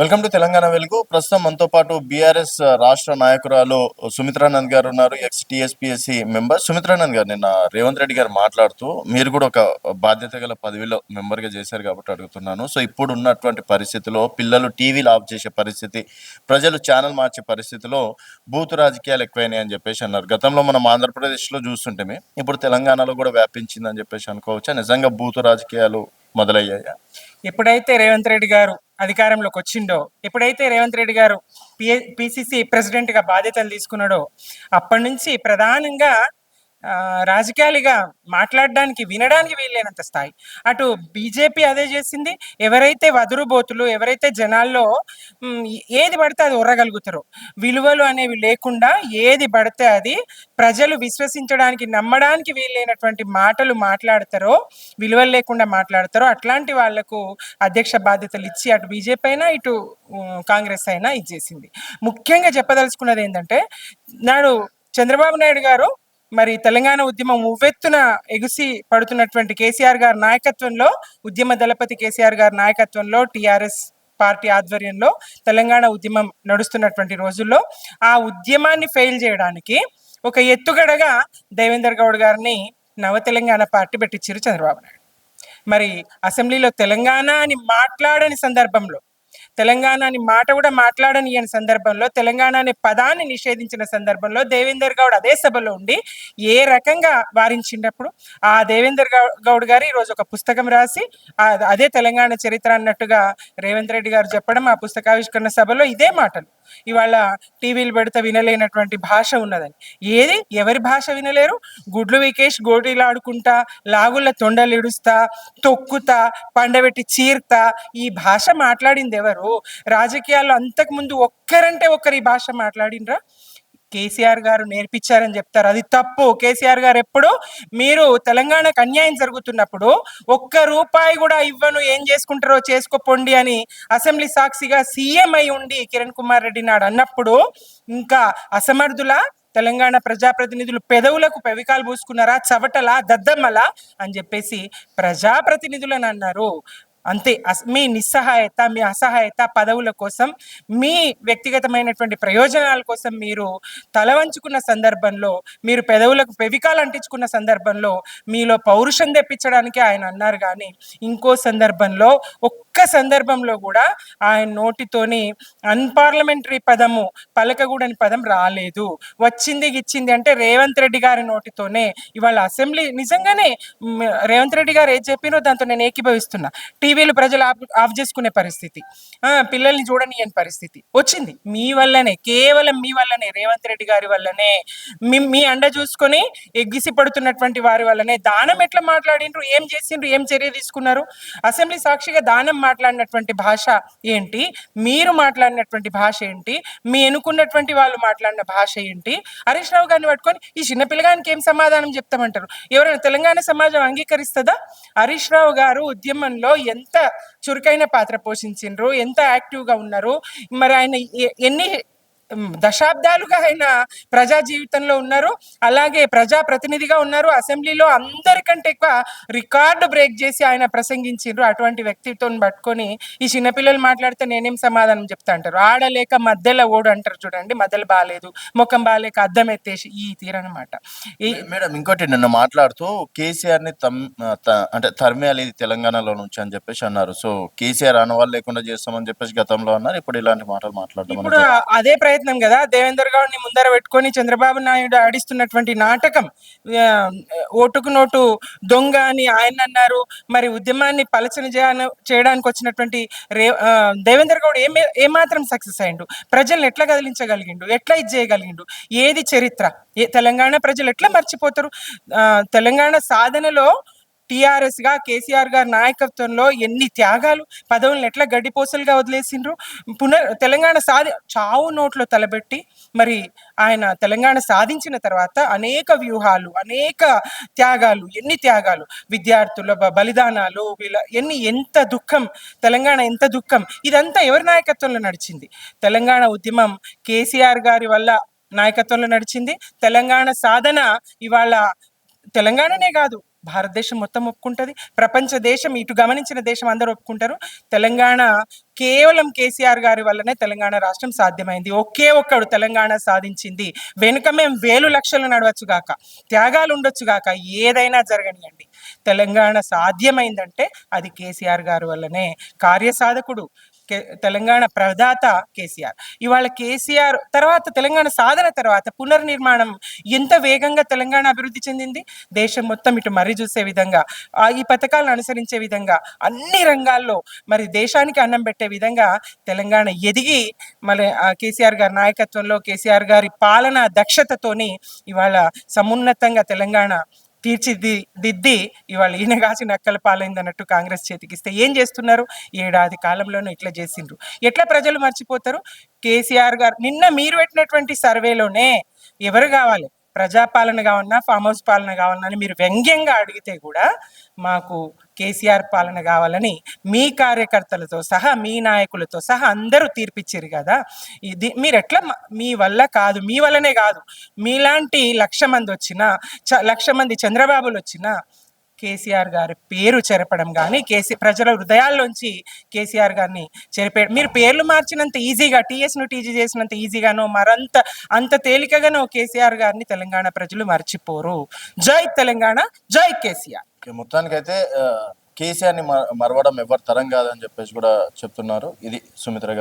Welcome to Telangana వెలుగు. ప్రస్తుతం మనతో పాటు బీఆర్ఎస్ రాష్ట్ర నాయకురాలు సుమిత్రానంద్ గారు ఉన్నారు, ఎక్స్ టీఎస్పీఎస్సీ మెంబర్. సుమిత్రానంద్ గారు, నిన్న రేవంత్ రెడ్డి గారు మాట్లాడుతూ మీరు కూడా ఒక బాధ్యత గల పదవిలో మెంబర్గా చేశారు కాబట్టి అడుగుతున్నాను. సో ఇప్పుడు ఉన్నటువంటి పరిస్థితిలో పిల్లలు టీవీలు ఆఫ్ చేసే పరిస్థితి, ప్రజలు ఛానల్ మార్చే పరిస్థితిలో బూతు రాజకీయాలు ఎక్కువైనాయి అని చెప్పేసి అన్నారు. గతంలో మనం ఆంధ్రప్రదేశ్లో చూస్తుంటే ఇప్పుడు తెలంగాణలో కూడా వ్యాపించిందని చెప్పేసి అనుకోవచ్చా? నిజంగా బూతు రాజకీయాలు మొదలయ్యాయా? ఎప్పుడైతే రేవంత్ రెడ్డి గారు అధికారంలోకి వచ్చిండో, ఎప్పుడైతే రేవంత్ రెడ్డి గారు పిసిసి ప్రెసిడెంట్గా బాధ్యతలు తీసుకున్నాడో, అప్పటి నుంచి ప్రధానంగా రాజకీయాలుగా మాట్లాడడానికి, వినడానికి వీల్లేనంత స్థాయి. అటు బీజేపీ అదే చేసింది. ఎవరైతే వదురుబోతులు, ఎవరైతే జనాల్లో ఏది పడితే అది ఉర్రగలుగుతారో, విలువలు అనేవి లేకుండా ఏది పడితే అది ప్రజలు విశ్వసించడానికి, నమ్మడానికి వీలైనటువంటి మాటలు మాట్లాడతారో, విలువలు లేకుండా మాట్లాడతారో, అట్లాంటి వాళ్లకు అధ్యక్ష బాధ్యతలు ఇచ్చి అటు బీజేపీ అయినా ఇటు కాంగ్రెస్ అయినా ఇచ్చేసింది. ముఖ్యంగా చెప్పదలుచుకున్నది ఏంటంటే, నాడు చంద్రబాబు నాయుడు గారు మరి తెలంగాణ ఉద్యమం ఉవ్వెత్తున ఎగుసి పడుతున్నటువంటి కేసీఆర్ గారి నాయకత్వంలో, ఉద్యమ దళపతి కేసీఆర్ గారి నాయకత్వంలో, టిఆర్ఎస్ పార్టీ ఆధ్వర్యంలో తెలంగాణ ఉద్యమం నడుస్తున్నటువంటి రోజుల్లో ఆ ఉద్యమాన్ని ఫెయిల్ చేయడానికి ఒక ఎత్తుగడగా దేవేందర్ గౌడ్ గారిని నవ తెలంగాణ పార్టీ పెట్టించారు చంద్రబాబు నాయుడు. మరి అసెంబ్లీలో తెలంగాణ అని మాట్లాడని సందర్భంలో, తెలంగాణ అని మాట కూడా మాట్లాడని సందర్భంలో, తెలంగాణ అనే పదాన్ని నిషేధించిన సందర్భంలో దేవేందర్ గౌడ్ అదే సభలో ఉండి ఏ రకంగా వారించినప్పుడు ఆ దేవేందర్ గౌడ్ గారు ఈరోజు ఒక పుస్తకం రాసి అదే తెలంగాణ చరిత్ర అన్నట్టుగా రేవంత్ రెడ్డి గారు చెప్పడం, ఆ పుస్తకావిష్కరణ సభలో ఇదే మాటలు. ఇవాళ టీవీలు పెడితే వినలేనటువంటి భాష ఉన్నదని. ఏది ఎవరి భాష వినలేరు? గుడ్లు వికేష్ గోటీలాడుకుంటా, లాగుల తొండలు ఇడుస్తా, తొక్కుతా, పండబెట్టి చీర్తా ఈ భాష మాట్లాడింది ఎవరు? రాజకీయాల్లో అంతకు ముందు ఒక్కరంటే ఒక్కరు ఈ భాష మాట్లాడినరా? కేసీఆర్ గారు నేర్పించారని చెప్తారు, అది తప్పు. కేసీఆర్ గారు ఎప్పుడు మీరు తెలంగాణకు అన్యాయం జరుగుతున్నప్పుడు ఒక్క రూపాయి కూడా ఇవ్వను, ఏం చేసుకుంటారో చేసుకోపోండి అని అసెంబ్లీ సాక్షిగా సీఎం అయి ఉండి కిరణ్ కుమార్ రెడ్డి నాడు అన్నప్పుడు ఇంకా అసమర్థుల తెలంగాణ ప్రజాప్రతినిధులు పెదవులకు పెవికాలు పూసుకున్నారా, చవటలా, దద్దమ్మలా అని చెప్పేసి ప్రజాప్రతినిధులని అన్నారు. అంతే. మీ నిస్సహాయత, మీ అసహాయత పదవుల కోసం, మీ వ్యక్తిగతమైనటువంటి ప్రయోజనాల కోసం మీరు తలవంచుకున్న సందర్భంలో, మీరు పెదవులకు పెవికాలు అంటించుకున్న సందర్భంలో మీలో పౌరుషం తెప్పించడానికి ఆయన అన్నారు. కానీ ఇంకో సందర్భంలో, ఒక్క సందర్భంలో కూడా ఆయన నోటితోని అన్పార్లమెంటరీ పదము, పలకగూడని పదం రాలేదు. వచ్చింది గిచ్చింది అంటే రేవంత్ రెడ్డి గారి నోటితోనే. ఇవాళ అసెంబ్లీ నిజంగానే రేవంత్ రెడ్డి గారు ఏది చెప్పినో దాంతో నేను ఏకీభవిస్తున్నా. టీవీలు ప్రజలు ఆఫ్ చేసుకునే పరిస్థితి, పిల్లల్ని చూడనీయని పరిస్థితి వచ్చింది మీ వల్లనే, కేవలం మీ వల్లనే, రేవంత్ రెడ్డి గారి వల్లనే. మీ అండ చూసుకొని ఎగ్గిసి పడుతున్నటువంటి వారి వల్లనే. దానం ఎట్లా మాట్లాడిండ్రు, ఏం చేసిండ్రు, ఏం చర్య తీసుకున్నారు? అసెంబ్లీ సాక్షిగా దానం మాట్లాడినటువంటి భాష ఏంటి, మీరు మాట్లాడినటువంటి భాష ఏంటి, మీ ఎన్నుకున్నటువంటి వాళ్ళు మాట్లాడిన భాష ఏంటి? హరీష్ రావు గారిని పట్టుకొని ఈ చిన్నపిల్లగానికి ఏం సమాధానం చెప్తామంటారు? ఎవరైనా తెలంగాణ సమాజం అంగీకరిస్తుందా? హరీష్ రావు గారు ఉద్యమంలో ఎంత చురుకైన పాత్ర పోషించిండ్రు, ఎంత యాక్టివ్గా ఉన్నారు. మరి ఆయన ఎన్ని దశాబ్దాలుగా ఆయన ప్రజా జీవితంలో ఉన్నారు, అలాగే ప్రజా ప్రతినిధిగా ఉన్నారు. అసెంబ్లీలో అందరికంటే ఎక్కువ రికార్డు బ్రేక్ చేసి ఆయన ప్రసంగించిండ్రు. అటువంటి వ్యక్తిత్వం పట్టుకొని ఈ చిన్నపిల్లలు మాట్లాడితే నేనేం సమాధానం చెప్తా అంటారు? ఆడలేక మధ్యలో ఓడు అంటారు చూడండి, మధ్యలో బాగాలేదు, ముఖం బాగాలేక అద్దం ఎత్తేసి ఈ తీరనమాట. మేడం, ఇంకోటి నిన్న మాట్లాడుతూ కేసీఆర్ ని అంటే తరిమేయాలి తెలంగాణలో నుంచి అని చెప్పేసి అన్నారు. సో కేసీఆర్ అనవాళ్ళు లేకుండా చేస్తామని చెప్పేసి గతంలో అన్నారు, ఇప్పుడు ఇలాంటి మాటలు మాట్లాడడం ఇప్పుడు అదే ప్రయత్నం కదా. దేవేందర్ గౌడ్ని ముందర పెట్టుకొని చంద్రబాబు నాయుడు ఆడిస్తున్నటువంటి నాటకం. ఓటుకు నోటు దొంగ అని ఆయన అన్నారు. మరి ఉద్యమాన్ని పలచన చేయడానికి వచ్చినటువంటి దేవేందర్ గౌడ్ ఏమాత్రం సక్సెస్ అయ్యిండు? ప్రజల్ని ఎట్లా కదిలించగలిగిండు, ఎట్లా ఇది చేయగలిగిండు? ఏది చరిత్ర? తెలంగాణ ప్రజలు ఎట్లా మర్చిపోతారు? తెలంగాణ సాధనలో టిఆర్ఎస్ గా, కేసీఆర్ గారి నాయకత్వంలో ఎన్ని త్యాగాలు, పదవులను ఎట్లా గడ్డిపోసలుగా వదిలేసిండ్రు. తెలంగాణ చావు నోట్లో తలబెట్టి మరి ఆయన తెలంగాణ సాధించిన తర్వాత అనేక వ్యూహాలు, అనేక త్యాగాలు, ఎన్ని త్యాగాలు, విద్యార్థుల బలిదానాలు, ఎంత దుఃఖం, తెలంగాణ ఎంత దుఃఖం. ఇదంతా ఎవరి నాయకత్వంలో నడిచింది? తెలంగాణ ఉద్యమం కేసీఆర్ గారి వల్ల నాయకత్వంలో నడిచింది. తెలంగాణ సాధన ఇవాళ తెలంగాణనే కాదు, భారతదేశం మొత్తం ఒప్పుకుంటుంది, ప్రపంచ దేశం ఇటు గమనించిన దేశం అందరూ ఒప్పుకుంటారు. తెలంగాణ కేవలం కేసీఆర్ గారి వల్లనే తెలంగాణ రాష్ట్రం సాధ్యమైంది. ఒకే ఒక్కడు తెలంగాణ సాధించింది. వెనుక మేము వేలు లక్షలు నడవచ్చు గాక, త్యాగాలు ఉండొచ్చు గాక, ఏదైనా జరగనియండి, తెలంగాణ సాధ్యమైందంటే అది కేసీఆర్ గారి వల్లనే. కార్యసాధకుడు తెలంగాణ ప్రదాత కేసీఆర్. ఇవాళ కేసీఆర్ తర్వాత, తెలంగాణ సాధన తర్వాత పునర్నిర్మాణం ఎంత వేగంగా తెలంగాణ అభివృద్ధి చెందింది. దేశం మొత్తం ఇటు మర్రి చూసే విధంగా, ఈ పథకాలను అనుసరించే విధంగా, అన్ని రంగాల్లో మరి దేశానికి అన్నం పెట్టే విధంగా తెలంగాణ ఎదిగి, మరి కేసీఆర్ గారి నాయకత్వంలో, కేసీఆర్ గారి పాలన దక్షతతోని ఇవాళ సమున్నతంగా తెలంగాణ తీర్చిదిద్ది ఇవాళ ఈయన కాసి నక్కల పాలైంది అన్నట్టు కాంగ్రెస్ చేతికిస్తే ఏం చేస్తున్నారు? ఏడాది కాలంలోనూ ఇట్లా చేసిండ్రు. ఎట్లా ప్రజలు మర్చిపోతారు? కేసీఆర్ గారు నిన్న మీరు పెట్టినటువంటి సర్వేలోనే ఎవరు కావాలి, ప్రజాపాలన కావాలన్నా ఫామ్ హౌస్ పాలన కావాలన్నా అని మీరు వ్యంగ్యంగా అడిగితే కూడా మాకు కేసీఆర్ పాలన కావాలని మీ కార్యకర్తలతో సహా, మీ నాయకులతో సహా అందరూ తీర్పిచ్చారు కదా. ఇది మీరు ఎట్లా, మీ వల్ల కాదు, మీ వల్లనే కాదు, మీలాంటి 1,00,000 మంది వచ్చినా, 1,00,000 మంది చంద్రబాబులు వచ్చినా కేసీఆర్ గారి పేరు చెరపడం కానీ, ప్రజల హృదయాల్లోంచి కేసీఆర్ గారిని చెరిపే, మీరు పేర్లు మార్చినంత ఈజీగా, టీఎస్ను టీజీ చేసినంత ఈజీగానో, అంత తేలికగానో కేసీఆర్ గారిని తెలంగాణ ప్రజలు మర్చిపోరు. జై తెలంగాణ, జై కేసీఆర్. మొత్తానికైతే కేసీఆర్ ని మరవడం ఎవరి తరం కాదని చెప్పేసి కూడా చెప్తున్నారు. ఇది సుమిత్ర గారు.